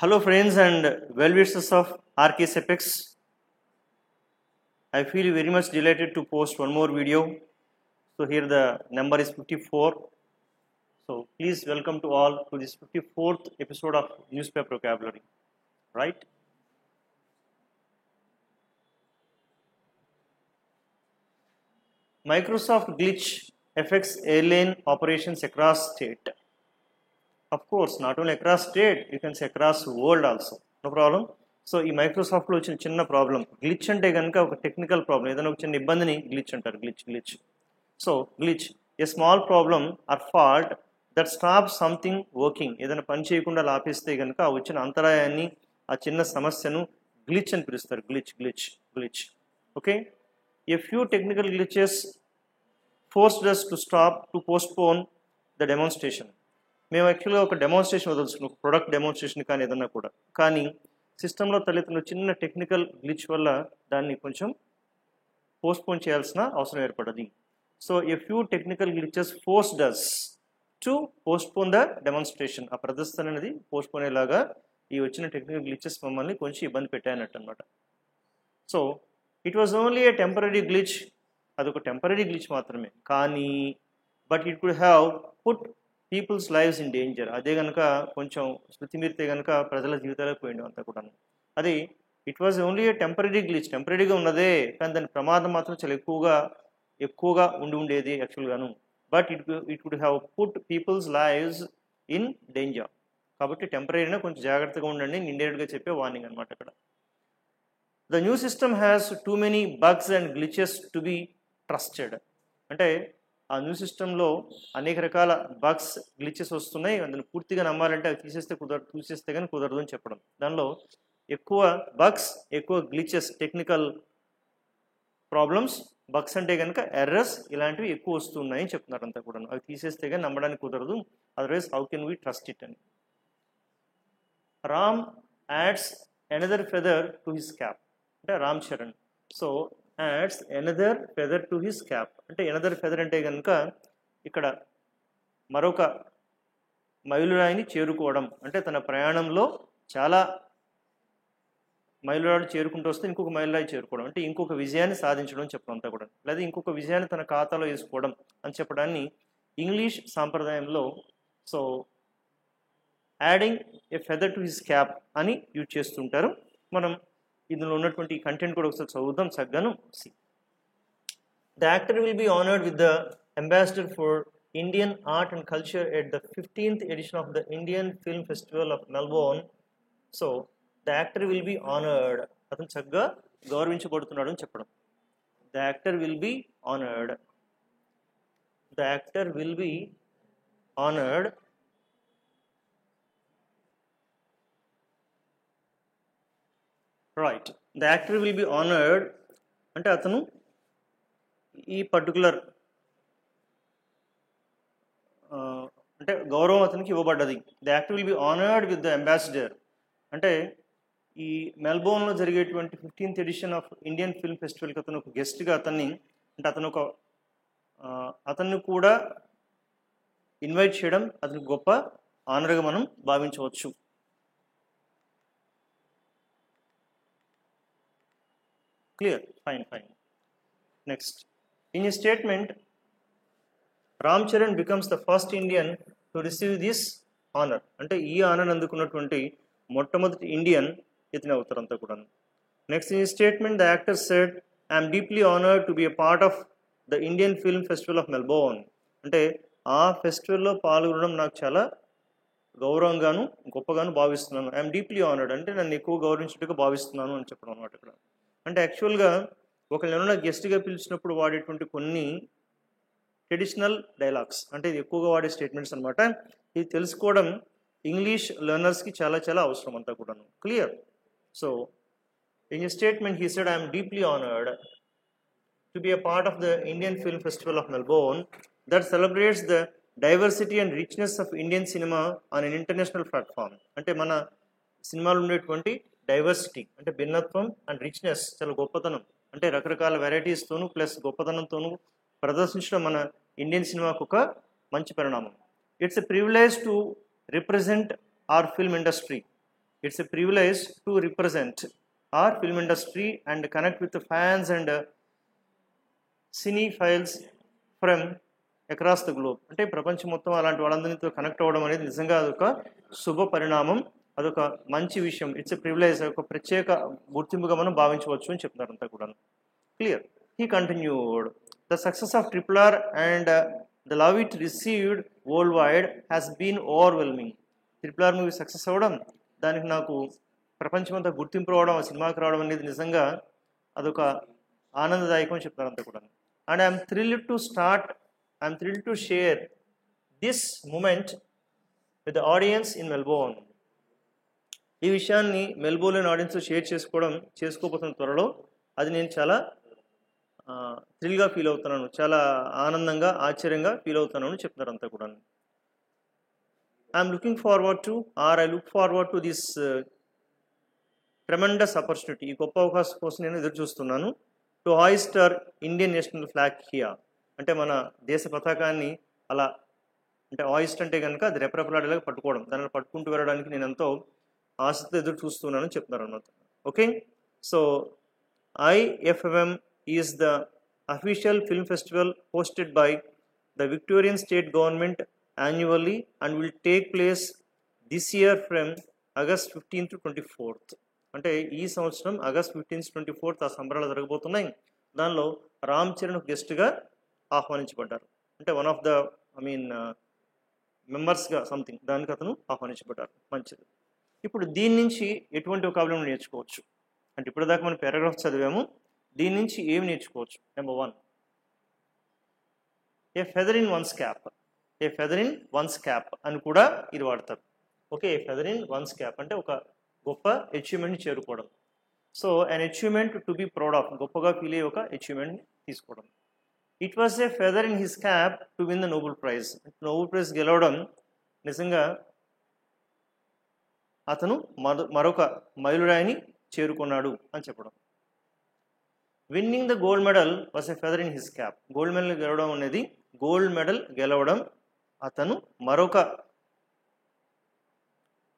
Hello friends and well-wishers of RKS Apex. I feel very much delighted to post one more video. So here the number is 54. So please welcome to all to this 54th episode of Newspaper Vocabulary. Right? Microsoft glitch affects airline operations across state. Of course, not only across state, you can say across world also. No problem. So ఈ మైక్రోసాఫ్ట్లో వచ్చిన చిన్న problem glitch అంటే కనుక ఒక technical problem, ఏదైనా ఒక చిన్న ఇబ్బందిని గ్లిచ్ అంటారు. Glitch. So glitch a small problem or fault that stop something working. ఏదైనా పని చేయకుండా ఆపేస్తే కనుక ఆ వచ్చిన అంతరాయాన్ని, ఆ చిన్న సమస్యను గ్లిచ్ అని పిలుస్తారు. Glitch. Okay, a few technical glitches forced us to stop to postpone the demonstration. మేము యాక్చువల్గా ఒక డెమాన్స్ట్రేషన్ వదలుచుకున్నాం, ఒక ప్రొడక్ట్ డెమాన్స్ట్రేషన్ కానీ ఏదన్నా కూడా, కానీ సిస్టంలో తలెత్తిన చిన్న టెక్నికల్ గ్లిచ్ వల్ల దాన్ని కొంచెం పోస్ట్పోన్ చేయాల్సిన అవసరం ఏర్పడింది. So a few technical glitches forced us to postpone the demonstration. ఆ ప్రదర్శన అనేది పోస్ట్పోన్ అయ్యేలాగా ఈ వచ్చిన టెక్నికల్ గ్లిచెస్ మమ్మల్ని కొంచెం ఇబ్బంది పెట్టాయన్నట్టు అనమాట. So it was only a temporary glitch, అదొక టెంపరీ గ్లిచ్ మాత్రమే, కానీ but it could have put people's lives in danger. అదే కనుక కొంచెం శృతి మీరితే కనుక ప్రజల జీవితాలకు పోయింది అంతా కూడా. అది it was only a temporary glitch, టెంపరీగా ఉన్నదే, కానీ దాని ప్రమాదం మాత్రం చాలా ఎక్కువగా ఉండేది యాక్చువల్గాను. But it could have put people's lives in danger. కాబట్టి టెంపరీగా కొంచెం జాగ్రత్తగా ఉండండి, ఇండైరెక్ట్గా చెప్పే వార్నింగ్ అనమాట అక్కడ. The new system has too many bugs and glitches to be trusted. అంటే ఆ న్యూ సిస్టంలో అనేక రకాల బగ్స్ గ్లిచెస్ వస్తున్నాయి, అందులో పూర్తిగా నమ్మాలంటే అవి తీసేస్తే కానీ కుదరదు అని చెప్పడం. దానిలో ఎక్కువ బగ్స్, ఎక్కువ గ్లిచెస్, టెక్నికల్ ప్రాబ్లమ్స్, బగ్స్ అంటే కనుక ఎర్రర్స్ ఇలాంటివి ఎక్కువ వస్తున్నాయని చెప్తున్నారు అంతా కూడా. అవి తీసేస్తే కానీ నమ్మడానికి కుదరదు, otherwise how can we trust it అని. Ram adds another feather to his cap. అంటే Ram Charan so adds another feather to his cap. అంటే ఎనదర్ ఫెదర్ అంటే కనుక ఇక్కడ మరొక మైలురాయిని చేరుకోవడం, అంటే తన ప్రయాణంలో చాలా మైలురాయిని చేరుకుంటూ వస్తే ఇంకొక మైలురాయి చేరుకోవడం, అంటే ఇంకొక విజయాన్ని సాధించడం చెప్పడం అంతా కూడా, లేదా ఇంకొక విజయాన్ని తన ఖాతాలో వేసుకోవడం అని చెప్పడాన్ని ఇంగ్లీష్ సాంప్రదాయంలో so adding A feather to his cap అని యూజ్ చేస్తుంటారు. మనం ఇందులో ఉన్నటువంటి కంటెంట్ కూడా ఒకసారి చదువుదాం చక్కగాను. The actor will be honoured with the ambassador for Indian art and culture at the 15th edition of the Indian film festival of Melbourne. So the actor will be honoured, అతను చక్కగా గౌరవించబడుతున్నాడు అని చెప్పడం. The actor will be honoured, the actor will be honoured right. The actor will be honoured అంటే అతను ఈ particular అంటే గౌరవం అతనికి ఇవ్వబడ్డది. The actor will be honoured with the ambassador అంటే ఈ మెల్బోర్న్లో జరిగేటువంటి 15th edition of Indian film ఫెస్టివల్కి అతను ఒక గెస్ట్గా అంటే అతన్ని కూడా ఇన్వైట్ చేయడం అతనికి గొప్ప ఆనర్గా మనం భావించవచ్చు. Clear? Fine. Next. In a statement, Ram Charan becomes the first Indian to receive this honor. అంటే ఈ ఆనర్ అందుకున్నటువంటి మొట్టమొదటి ఇండియన్ ఇతనే అవుతారు అంతా కూడా. Next, in statement the actor said, I'm deeply honoured to be a part of the Indian film festival of Melbourne. అంటే ఆ ఫెస్టివల్లో పాల్గొనడం నాకు చాలా గౌరవంగాను గొప్పగాను భావిస్తున్నాను. ఐఎమ్ డీప్లీ ఆనర్డ్ అంటే నన్ను ఎక్కువ గౌరవించినట్టుగా భావిస్తున్నాను అని చెప్పడం అన్నమాట ఇక్కడ. అంటే యాక్చువల్గా ఒకళ్ళు ఎవరైనా గెస్ట్గా పిలిచినప్పుడు వాడేటువంటి కొన్ని ట్రెడిషనల్ డైలాగ్స్, అంటే ఇది ఎక్కువగా వాడే స్టేట్మెంట్స్ అనమాట. ఇది తెలుసుకోవడం ఇంగ్లీష్ లెర్నర్స్కి చాలా అవసరం అంతా కూడాను. Clear? So in a statement he said, I'm deeply honoured to be a part of the Indian film festival of Melbourne that celebrates the diversity and richness of Indian cinema on an international platform. అంటే మన సినిమాలో ఉండేటువంటి diversity అంటే భిన్నత్వం and richness చాలా గొప్పతనం, అంటే రకరకాల వెరైటీస్తోనూ plus గొప్పతనంతోనూ ప్రదర్శించడం మన ఇండియన్ సినిమాకు ఒక మంచి పరిణామం. It's a privilege to represent our film industry It's a privilege to represent our film industry and connect with the fans and cinephiles from across the globe. అంటే ప్రపంచం మొత్తం అలాంటి వాళ్ళందరితో కనెక్ట్ అవ్వడం అనేది నిజంగా అదొక శుభ పరిణామం, అదొక మంచి విషయం. ఇట్స్ ఎ ప్రివిలేజ్, ఒక ప్రత్యేక గుర్తింపుగా మనం భావించవచ్చు అని చెప్తున్నారు అంతా కూడా. Clear. He continued the success of RRR and the love it received worldwide has been overwhelming. RRR movie success అవ్వడం, దానికి నాకు ప్రపంచమంతా గుర్తింపు రావడం, ఆ సినిమాకి రావడం అనేది నిజంగా అదొక ఆనందదాయకం అని చెప్తారు అంతా కూడా. And I'm thrilled to share this moment with the audience in Melbourne. ఈ విషయాన్ని మెల్బోర్న్ ఆడియన్స్తో చేసుకోబోతున్న త్వరలో. అది నేను చాలా థ్రిల్గా ఫీల్ అవుతున్నాను, చాలా ఆనందంగా ఆశ్చర్యంగా ఫీల్ అవుతున్నాను అని చెప్తున్నారు అంతా కూడా. I look forward to this tremendous opportunity. ఈ గొప్ప అవకాశం కోసం నేను ఎదురు చూస్తున్నాను. To hoist our Indian national flag here. అంటే మన దేశ పతాకాన్ని అలా, అంటే hoist అంటే కనుక అది రెపరెపలాడేలాగా పట్టుకోవడం, దానిలో పట్టుకుంటూ వెళ్ళడానికి నేను ఎంతో ఆసక్తితో ఎదురు చూస్తున్నాను చెప్తున్నారు అన్నమాట. Okay, so IFFM is the official film festival hosted by the Victorian state government annually and will take place this year from August 15th to 24th. అంటే ఈ సంవత్సరం August 15th to 24th ఆ సంబరాలు జరగబోతున్నాయి. దానిలో రామ్ చరణ్ గెస్ట్గా ఆహ్వానించబడ్డారు. అంటే వన్ ఆఫ్ ద మెంబర్స్గా సంథింగ్ దానికి అతను ఆహ్వానించబడ్డారు. మంచిది. ఇప్పుడు దీని నుంచి ఎటువంటి వొకాబులరీ నేర్చుకోవచ్చు అంటే ఇప్పటిదాకా మనం పారాగ్రాఫ్ చదివాము, దీని నుంచి ఏమి నేర్చుకోవచ్చు? Number 1, A feather in one's cap. A feather in one's cap అని కూడా ఇది వాడతారు. Okay, A feather in one's cap అంటే ఒక గొప్ప అచీవ్మెంట్ని చేరుకోవడం. So an achievement to be proud of, గొప్పగా ఫీల్ అయ్యే ఒక అచీవ్మెంట్ని తీసుకోవడం. It was a feather in his cap to win the Nobel prize. Nobel prize గెలవడం నిజంగా అతను మరొక మైలురాయిని చేరుకున్నాడు అని చెప్పడం. Winnowing the gold medal was a feather in his cap. Gold medal గెలవడం అనేది, గోల్డ్ మెడల్ గెలవడం అతను మరొక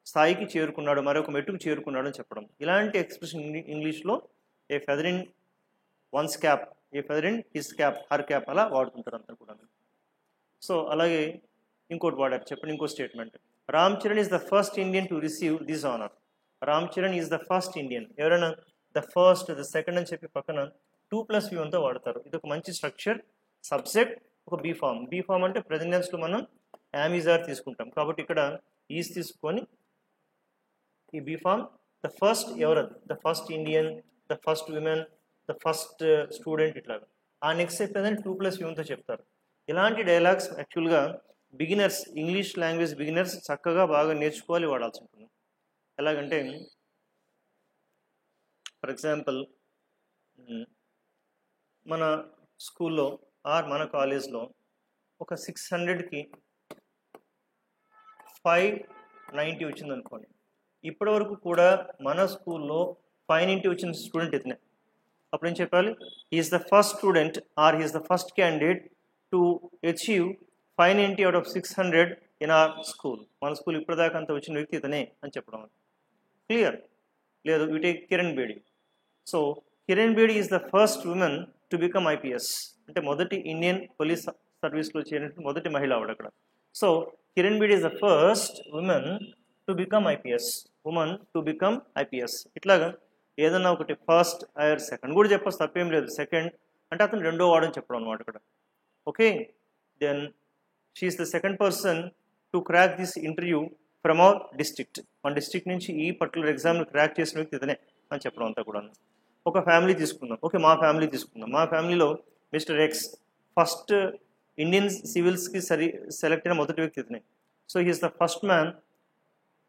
స్థాయికి చేరుకున్నాడు, మరొక మెట్టుకు చేరుకున్నాడు అని చెప్పడం. ఇలాంటి ఎక్స్ప్రెషన్ ఇంగ్లీష్లో a feather in one's cap, a feather in his cap, her cap అలా వాడుతుంటారు అంతా కూడా. సో అలాగే ఇంకోటి వాడారు, చెప్పండి ఇంకో statement. Ram Charan is the first Indian to receive this honour. Ram Charan is the first Indian. ఎవరైనా ద ఫస్ట్, ద సెకండ్ అని చెప్పి పక్కన 2+V అంతా వాడతారు. ఇది ఒక మంచి స్ట్రక్చర్. సబ్జెక్ట్ ఒక బీ ఫామ్ అంటే ప్రెజెంటెన్స్లో మనం యామిజార్ తీసుకుంటాం, కాబట్టి ఇక్కడ ఈజ్ తీసుకొని ఈ బీ ఫామ్ ద ఫస్ట్ ఎవరది, the first Indian, the first women, the first student, ఇట్లాగా. ఆ నెక్స్ట్ చెప్పేదని 2+V అంతా చెప్తారు. ఇలాంటి డైలాగ్స్ యాక్చువల్గా బిగినర్స్, ఇంగ్లీష్ లాంగ్వేజ్ బిగినర్స్ చక్కగా బాగా నేర్చుకోవాలి, వాడాల్సి ఉంటుంది. ఎలాగంటే ఫర్ ఎగ్జాంపుల్ మన స్కూల్లో ఆర్ మన కాలేజ్లో ఒక 600కి 590 వచ్చింది అనుకోండి. ఇప్పటి వరకు కూడా మన స్కూల్లో 590 వచ్చిన స్టూడెంట్ ఇతనే. అప్పుడు ఏం చెప్పాలి? Is the first student or is the first candidate to achieve 590 out of 600 in our school. మన స్కూల్ ఇప్పటిదాకా అంత వచ్చిన వ్యక్తి ఇతనే అని చెప్పడం. క్లియర్? లేదు, you take Kiran Bedi. So Kiran Bedi is the first woman to become IPS. అంటే మొదటి ఇండియన్ పోలీస్ సర్వీస్లో చేరిన మొదటి మహిళ ఆవిడ అక్కడ. So Kiran Bedi is the first woman to become IPS, women to become IPS. ఇట్లాగా ఏదన్నా ఒకటి ఫస్ట్ ఆర్ సెకండ్ కూడా చెప్పచ్చు, తప్పేం లేదు. సెకండ్ అంటే అతను రెండో వాడని చెప్పడం అనమాట ఇక్కడ. Okay, then she is the second person to crack this interview from our district. మన డిస్ట్రిక్ట్ నుంచి ఈ పర్టికులర్ ఎగ్జామ్ని క్రాక్ చేసిన వ్యక్తి ఇతనే అని చెప్పడం అంతా కూడా. ఒక ఫ్యామిలీ తీసుకుందాం. ఓకే, మా ఫ్యామిలీ తీసుకుందాం. మా ఫ్యామిలీలో మిస్టర్ ఎక్స్ ఫస్ట్ ఇండియన్ సివిల్స్కి సెలెక్ట్ అయిన మొదటి వ్యక్తి ఇతనే. So he's the first man,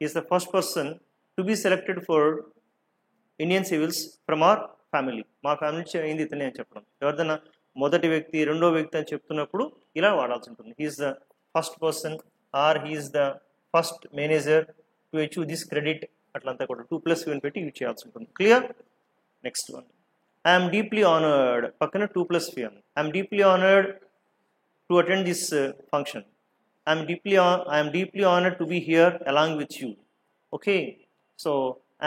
he's the first person to be selected for Indian civils from our family. మా ఫ్యామిలీ నుంచి అయింది ఇతనే అని చెప్పడం. ఎవరిదైనా మొదటి వ్యక్తి, రెండో వ్యక్తి అని చెప్తున్నప్పుడు ఇలా వాడాల్సి ఉంటుంది. He is the first person or he is the first manager to achieve this credit, అట్లంతా కూడా 2+V పెట్టి యూజ్ చేయాల్సి ఉంటుంది. Clear? Next one, I'm deeply honoured. పక్కన 2+V అని. I'm deeply honoured to attend this function. I'm deeply honoured to be here along with you. Okay, so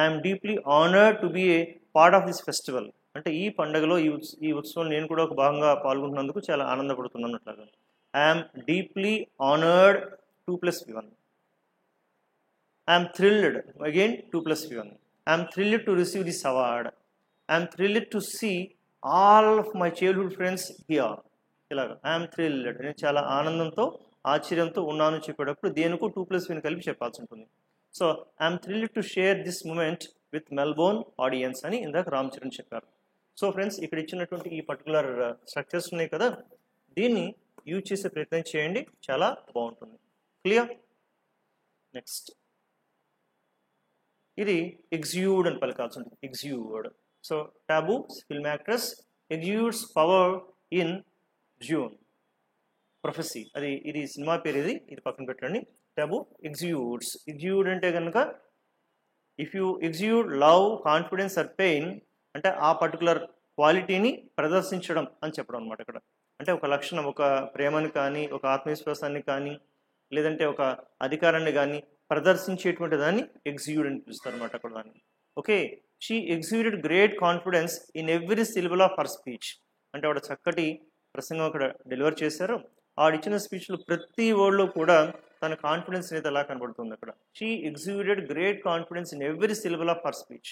I'm deeply honoured to be a part of this festival. అంటే ఈ పండుగలో ఈ ఉత్సవం నేను కూడా ఒక భాగంగా పాల్గొంటున్నందుకు చాలా ఆనందపడుతున్నాను అట్లాగా. I'm deeply honoured 2+1. I'm thrilled again 2+1. I'm thrilled to receive this award. I'm thrilled to see all of my childhood friends here. ఇలాగ ఐఎమ్ థ్రిల్డ్, నేను చాలా ఆనందంతో ఆశ్చర్యంతో ఉన్నాను చెప్పేటప్పుడు దేనికో 2+1 కలిపి చెప్పాల్సి ఉంటుంది. So I'm thrilled to share this moment with Melbourne audience అని ఇందాక రామ్ చరణ్ చెప్పారు. సో ఫ్రెండ్స్, ఇక్కడ ఇచ్చినటువంటి ఈ పర్టికులర్ స్ట్రక్చర్స్ ఉన్నాయి కదా, దీన్ని యూజ్ చేసే ప్రయత్నం చేయండి, చాలా బాగుంటుంది. క్లియర్? నెక్స్ట్, ఇది ఎగ్జ్యూడ్ అని పలకాల్సి ఉంటుంది. Exude. So Tabu film actress exudes power in June. Prophecy, ఇది సినిమా పేరు, ఇది పక్కన పెట్టండి. టాబూ ఎగ్జ్యూడ్స్. ఎగ్జ్యూడ్ అంటే కనుక if you exude love, confidence or pain అంటే ఆ పర్టికులర్ క్వాలిటీని ప్రదర్శించడం అని చెప్పడం అనమాట ఇక్కడ. అంటే ఒక లక్షణం, ఒక ప్రేమని కానీ, ఒక ఆత్మవిశ్వాసాన్ని కానీ, లేదంటే ఒక అధికారాన్ని కానీ ప్రదర్శించేటువంటి దాన్ని ఎగ్జ్యూడ్ అని పిలుస్తారు అనమాట అక్కడ దాన్ని. Okay, she exuded great confidence in every syllable of her speech. అంటే ఆవిడ చక్కటి ప్రసంగం అక్కడ డెలివర్ చేశారు. ఆవిడిచ్చిన స్పీచ్లో ప్రతి వర్డ్లో కూడా తన కాన్ఫిడెన్స్ అనేది ఎలా కనబడుతుంది అక్కడ. She exuded great confidence in every syllable of her speech.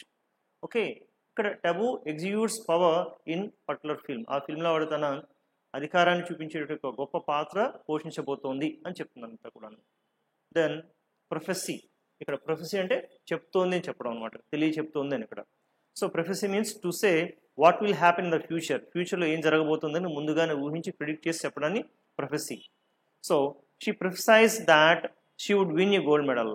Okay, ఇక్కడ Tabu exudes power in particular film. ఆ ఫిల్మ్లో ఆవిడ తన అధికారాన్ని చూపించే ఒక గొప్ప పాత్ర పోషించబోతోంది అని చెప్తుంది అంతా కూడా. Then prophecy. ఇక్కడ ప్రొఫెసీ అంటే చెప్తోంది అని చెప్పడం అనమాట, తెలియచెప్తోంది అని ఇక్కడ. So prophecy means to say what will happen in the future. ఫ్యూచర్లో ఏం జరగబోతుందని ముందుగానే ఊహించి ప్రిడిక్ట్ చేసి చెప్పడాన్ని prophecy. So she prophesies that she would win a gold medal.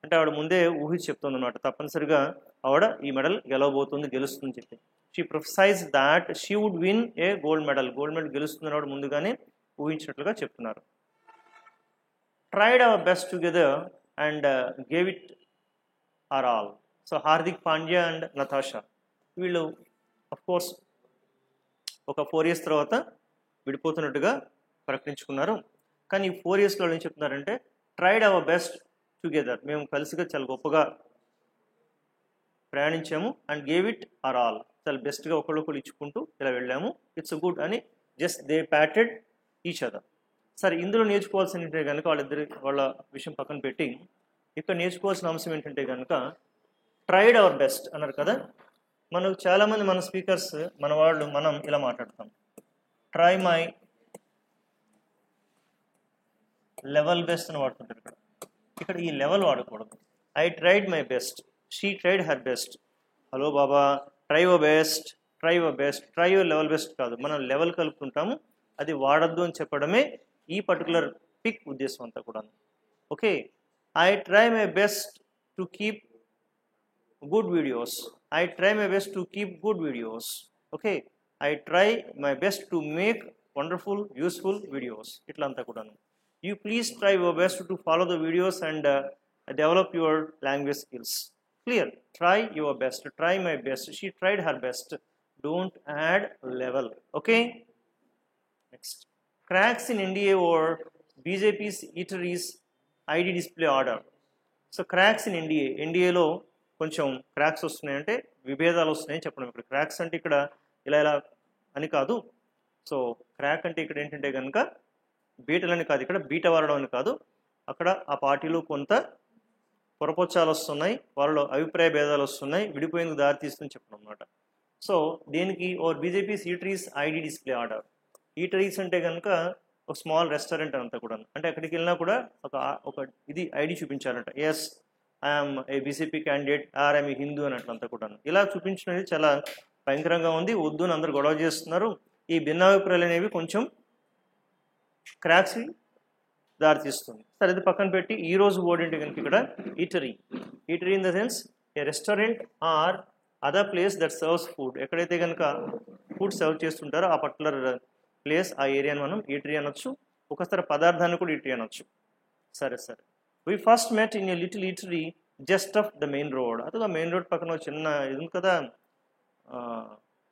అంటే ఆవిడ ముందే ఊహించి చెప్తుంది అనమాట, తప్పనిసరిగా ఆవిడ ఈ మెడల్ గెలవబోతుంది, గెలుస్తుందని చెప్పి. She prophesies that she would win a gold medal. Gold medal గెలుస్తుందని ఆవిడ ముందుగానే ఊహించినట్లుగా చెప్తున్నారు. Tried our best together and gave it our all. So Hardik Pandya and Natasha వీళ్ళు అఫ్కోర్స్ ఒక 4 years తర్వాత విడిపోతున్నట్టుగా ప్రకటించుకున్నారు. కానీ ఈ 4 yearsలో ఏం చెప్తున్నారంటే ట్రైడ్ అవర్ బెస్ట్ టుగెదర్, మేము కలిసిగా చాలా గొప్పగా ప్రయాణించాము. And gave it our all, చాలా బెస్ట్గా ఒకళ్ళొకళ్ళు ఇచ్చుకుంటూ ఇలా వెళ్ళాము. ఇట్స్ గుడ్ అని just they patted each other. సరే, ఇందులో నేర్చుకోవాల్సిన ఏంటంటే కనుక వాళ్ళ విషయం పక్కన పెట్టి ఇక్కడ నేర్చుకోవాల్సిన అంశం ఏంటంటే కనుక ట్రైడ్ అవర్ బెస్ట్ అన్నారు కదా. మనకు చాలామంది మన స్పీకర్స్, మన వాళ్ళు, మనం ఇలా మాట్లాడతాం, ట్రై మై లెవెల్ బెస్ట్ అని వాడుతుంటారు. ఇక్కడ ఈ లెవెల్ వాడకూడదు. I tried my best, she tried her best. Hello Baba, try your best, try your best, try your level best కాదు, మనం లెవెల్ కలుపుతుంటాము, అది వాడద్దు అని చెప్పడమే ఈ పర్టికులర్ పిక్ ఉద్దేశం అంతా కూడా. Okay, I try my best to keep good videos. I try my best to keep good videos. Okay, I try my best to make wonderful, useful videos. Itla anta kudanu. You please try your best to follow the videos and develop your language skills. Clear? Try your best. Try my best. She tried her best. Don't add level. Okay. Next, cracks in NDA or BJP's eateries ID display order. So cracks in NDA లో కొంచెం cracks వస్తున్నాయంటే విభేదాలు వస్తున్నాయని చెప్పడం. ఇక్కడ cracks అంటే ఇక్కడ ఇలా అని కాదు. సో క్రాక్ అంటే ఇక్కడ ఏంటంటే కనుక బీటలని కాదు, ఇక్కడ బీట వాడడం అని కాదు, అక్కడ ఆ పార్టీలో కొంత పొరపొచ్చాలు వస్తున్నాయి, వాళ్ళలో అభిప్రాయ భేదాలు వస్తున్నాయి, విడిపోయేందుకు దారితీస్తుందని చెప్పడం అనమాట. సో దేనికి or BJP's eateries ID display order. Eateries అంటే కనుక ఒక స్మాల్ రెస్టారెంట్ అంతా కూడా, అంటే అక్కడికి వెళ్ళినా కూడా ఒక ఇది ఐడి చూపించారంట, yes I'm a BJP candidate or I'm a Hindu అని అట్లంతా కూడా. ఇలా చూపించినది చాలా భయంకరంగా ఉంది, వద్దు అని అందరు గొడవ చేస్తున్నారు. ఈ భిన్నాభిప్రాయాలు అనేవి కొంచెం క్రాక్స్ దారితీస్తుంది. సరే, ఇది పక్కన పెట్టి ఈ రోజు వర్డ్ ఏంటి కనుక ఇక్కడ eatery. Eatery in the sense a restaurant or other place that serves food. ఎక్కడైతే కనుక ఫుడ్ సర్వ్ చేస్తుంటారో ఆ పర్టికులర్ ప్లేస్, ఆ ఏరియాని మనం ఈటరీ అనొచ్చు. ఒకసారి పదార్థాన్ని కూడా ఈటరీ అనొచ్చు. సరే, we first met in a little eatery just off the main road. అదే మెయిన్ రోడ్ పక్కన చిన్న ఇది ఉంది కదా,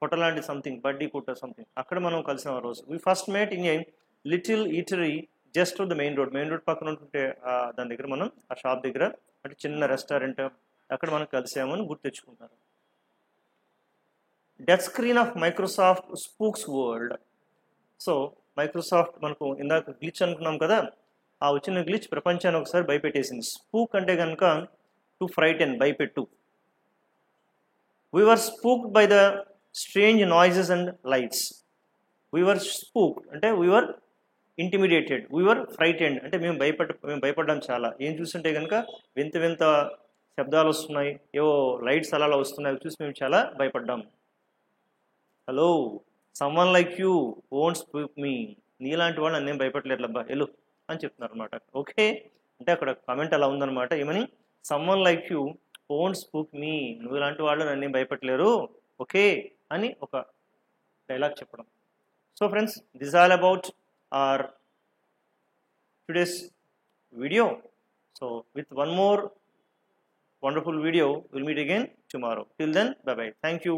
కొట్టలాంటి సంథింగ్, బడ్డీ కొట్ట సంథింగ్, అక్కడ మనం కలిసాం ఆ రోజు. we first met in a little eatery just off the main road. Main road పక్కన ఉంటుంటే దాని దగ్గర మనం ఆ షాప్ దగ్గర, అంటే చిన్న రెస్టారెంట్ అక్కడ మనం కలిసామని గుర్తు తెచ్చుకుంటారు. Death screen of Microsoft spooks world. So Microsoft మనకు ఇందాక గ్లిచ్ అనుకున్నాం కదా, ఆ వచ్చిన గ్లిచ్ ప్రపంచాన్ని ఒకసారి భయపెట్టేసింది. స్పూక్ అంటే కనుక to ఫ్రైటెన్, భయపెట్టు. We were spooked by the strange noises and lights. We were spooked అంటే we were intimidated. We were frightened అంటే మేము భయపడ్డాం చాలా. ఏం చూస్తుంటే కనుక వింత వింత శబ్దాలు వస్తున్నాయి, ఏవో లైట్స్ అలా వస్తున్నాయి, చూసి మేము చాలా భయపడ్డాం. Hello, someone like you won't spook me. నీలాంటి వాళ్ళు నేను భయపడలేట్లబ్బా, ఎలు అని చెప్తున్నారు అనమాట. ఓకే, అంటే అక్కడ కామెంట్ అలా ఉందన్నమాట. ఏమని? Someone like you won't spook me, నువ్వు ఇలాంటి వాళ్ళు నన్ను భయపడలేరు, ఓకే అని ఒక డైలాగ్ చెప్పడం. So friends, this all about our today's video. So with one more wonderful video, we'll meet again tomorrow. Till then, bye bye. Thank you.